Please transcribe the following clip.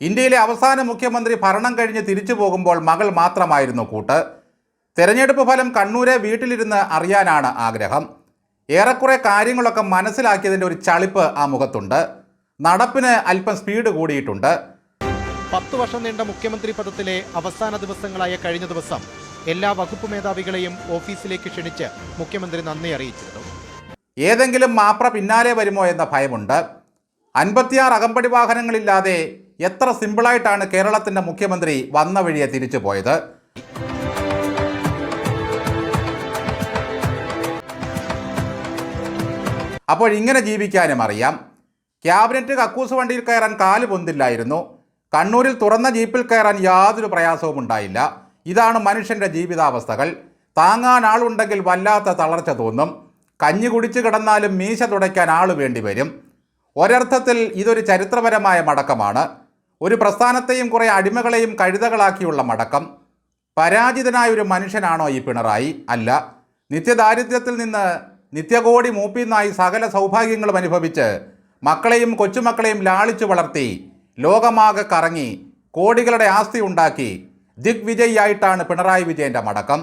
ഇന്ത്യയിലെ അവസാന മുഖ്യമന്ത്രി ഭരണം കഴിഞ്ഞ് തിരിച്ചു പോകുമ്പോൾ മകൾ മാത്രമായിരുന്നു കൂട്ട്. തെരഞ്ഞെടുപ്പ് ഫലം കണ്ണൂരെ വീട്ടിലിരുന്ന് അറിയാനാണ് ആഗ്രഹം. ഏറെക്കുറെ കാര്യങ്ങളൊക്കെ മനസ്സിലാക്കിയതിൻ്റെ ഒരു ചളിപ്പ് ആ മുഖത്തുണ്ട്. നടപ്പിന് അല്പം സ്പീഡ് കൂടിയിട്ടുണ്ട്. 10 വർഷം നീണ്ട മുഖ്യമന്ത്രി പദത്തിലെ അവസാന ദിവസങ്ങളായ കഴിഞ്ഞ ദിവസം എല്ലാ വകുപ്പ് മേധാവികളെയും ഓഫീസിലേക്ക് ക്ഷണിച്ച് മുഖ്യമന്ത്രി നന്ദി അറിയിച്ചിരുന്നു. ഏതെങ്കിലും മാപ്ര പിന്നാലെ വരുമോ എന്ന ഭയമുണ്ട്. 56 അകമ്പടി വാഹനങ്ങളില്ലാതെ എത്ര സിമ്പിളായിട്ടാണ് കേരളത്തിൻ്റെ മുഖ്യമന്ത്രി വന്ന വഴിയെ തിരിച്ചു പോയത്. അപ്പോൾ ഇങ്ങനെ ജീവിക്കാനും അറിയാം. ക്യാബിനറ്റ് കക്കൂസ് വണ്ടിയിൽ കയറാൻ കാല് പൊന്തില്ലായിരുന്നു. കണ്ണൂരിൽ തുറന്ന ജീപ്പിൽ കയറാൻ യാതൊരു പ്രയാസവും ഉണ്ടായില്ല. ഇതാണ് മനുഷ്യൻ്റെ ജീവിതാവസ്ഥകൾ. താങ്ങാൻ ആളുണ്ടെങ്കിൽ വല്ലാത്ത തളർച്ച തോന്നും. കഞ്ഞി കുടിച്ച് കിടന്നാലും മീശ തുടയ്ക്കാൻ ആൾ വേണ്ടി വരും. ഒരർത്ഥത്തിൽ ഇതൊരു ചരിത്രപരമായ മടക്കമാണ്. ഒരു പ്രസ്ഥാനത്തെയും കുറേ അടിമകളെയും കഴുതകളാക്കിയുള്ള മടക്കം. പരാജിതനായ ഒരു മനുഷ്യനാണോ ഈ പിണറായി? അല്ല. നിത്യദാരിദ്ര്യത്തിൽ നിന്ന് നിത്യകോടി മൂപ്പിന്നായി സകല സൗഭാഗ്യങ്ങളും അനുഭവിച്ച് മക്കളെയും കൊച്ചുമക്കളെയും ലാളിച്ചു വളർത്തി ലോകമാകെ കറങ്ങി കോടികളുടെ ആസ്തി ഉണ്ടാക്കി ദിഗ്വിജയിയായിട്ടാണ് പിണറായി വിജയൻ്റെ മടക്കം.